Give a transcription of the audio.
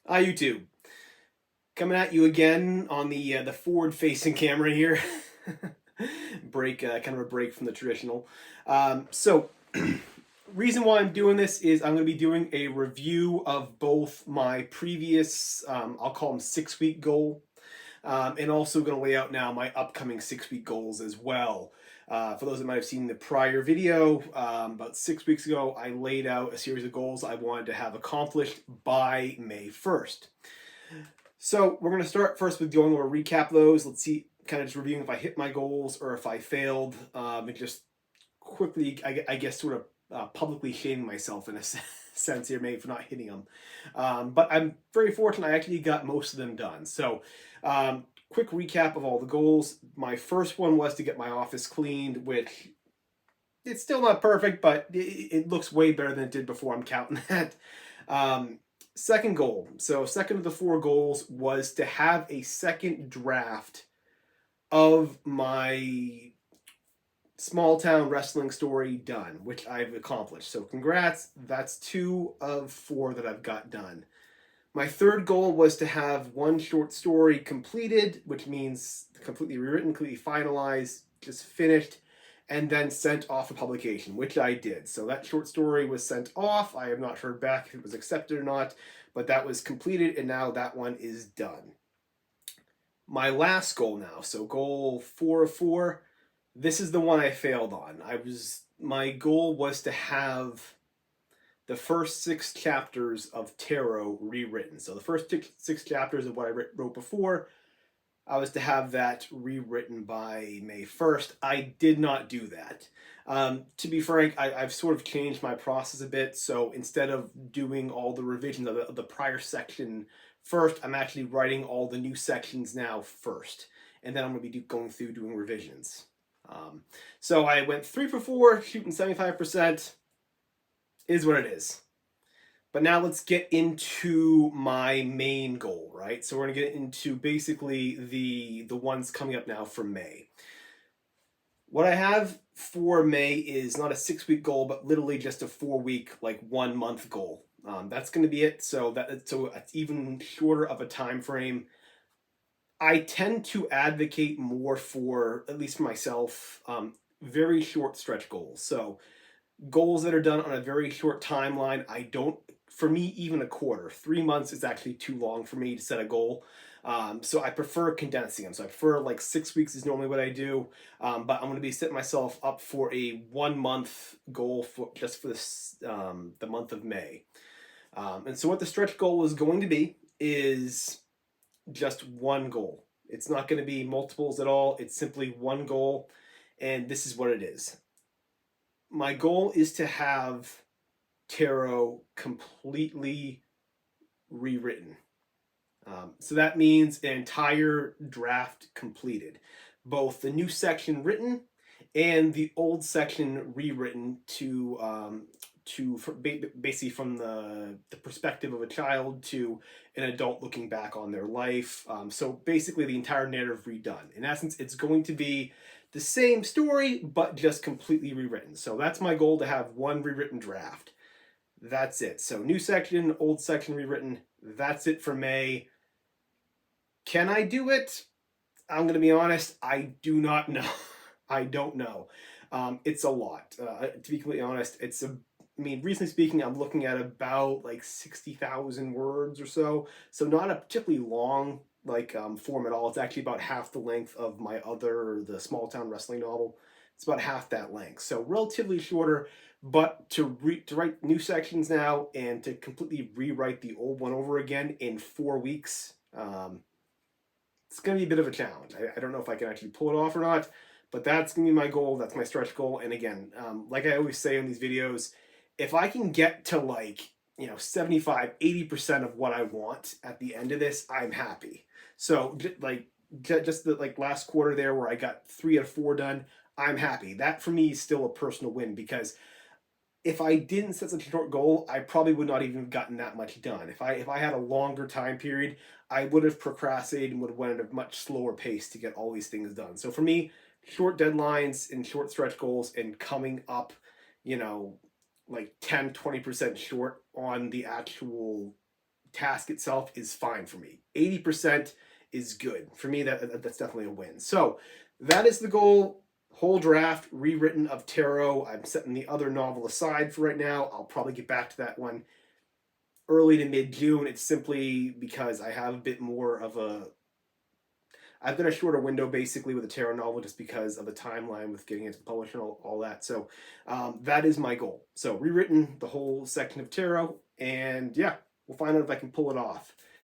Hi, YouTube. Coming at you again on the forward-facing camera here. Kind of a break from the traditional. So, reason why I'm doing this is I'm going to be doing a review of both my previous, I'll call them 6-week goal, and also going to lay out now my upcoming 6-week goals as well. For those that might have seen the prior video, about 6 weeks ago, I laid out a series of goals I wanted to have accomplished by May 1st. So we're going to start first with doing a little recap of those. Let's see, kind of just reviewing if I hit my goals or if I failed, and just quickly, I guess, sort of publicly shaming myself in a sense here, maybe for not hitting them. But I'm very fortunate I actually got most of them done. So quick recap of all the goals. My first one was to get my office cleaned, which it's still not perfect, but it looks way better than it did before. I'm counting that. Um, Second goal. So, second of the 4 goals was to have a second draft of my small town wrestling story done, which I've accomplished. So, congrats. That's 2 of 4 that I've got done. My third goal was to have one short story completed, which means completely rewritten, completely finalized, just finished, and then sent off for publication, which I did. So that short story was sent off. I have not heard back if it was accepted or not, but that was completed, and now that one is done. My last goal now, so goal 4 of 4, this is the one I failed on. My goal was to have the first 6 chapters of Tarot rewritten. So the first 6 chapters of what I wrote before, I was to have that rewritten by May 1st. I did not do that. To be frank, I've sort of changed my process a bit. So instead of doing all the revisions of the prior section first, I'm actually writing all the new sections now first. And then I'm going to be going through doing revisions. So I went 3 for 4, shooting 75%. Is what it is. But now let's get into my main goal, right? So we're gonna get into basically the ones coming up now for May. What I have for May is not a 6-week goal, but literally just a 4-week, like 1 month goal. That's going to be it. So it's even shorter of a time frame. I tend to advocate more for, at least for myself, very short stretch goals. So goals that are done on a very short timeline, I don't, for me, even a quarter. 3 months is actually too long for me to set a goal. So I prefer condensing them. So I prefer like 6 weeks is normally what I do. But I'm going to be setting myself up for a 1 month goal for just for this the month of May. And so what the stretch goal is going to be is just one goal. It's not going to be multiples at all. It's simply one goal, and this is what it is. My goal is to have tarot completely rewritten. So that means an entire draft completed, both the new section written and the old section rewritten basically from the perspective of a child to an adult looking back on their life. So basically, the entire narrative redone. In essence, it's going to be the same story, but just completely rewritten. So that's my goal, to have one rewritten draft. That's it. So new section, old section rewritten. That's it for May. Can I do it? I'm going to be honest, I do not know. I don't know. It's a lot. To be completely honest, I mean, recently speaking, I'm looking at about like 60,000 words or so. So not a particularly long form at all. It's actually about half the length of the small town wrestling novel. It's about half that length. So relatively shorter, but to write new sections now and to completely rewrite the old one over again in 4 weeks, it's going to be a bit of a challenge. I don't know if I can actually pull it off or not, but that's going to be my goal. That's my stretch goal. And again, like I always say in these videos, if I can get to 75, 80% of what I want at the end of this, I'm happy. So just the last quarter there where I got 3 out of 4 done, I'm happy. That for me is still a personal win, because if I didn't set such a short goal, I probably would not even have gotten that much done. If I had a longer time period, I would have procrastinated and would have went at a much slower pace to get all these things done. So for me, short deadlines and short stretch goals and coming up, like 10, 20% short on the actual task itself is fine for me. 80% is good. For me, that's definitely a win. So that is the goal. Whole draft rewritten of tarot. I'm setting the other novel aside for right now. I'll probably get back to that one early to mid-June. It's simply because I have a bit more of a... I've got a shorter window basically with a tarot novel just because of the timeline with getting it published and all that. So that is my goal. So rewritten the whole section of tarot, and yeah, we'll find out if I can pull it off.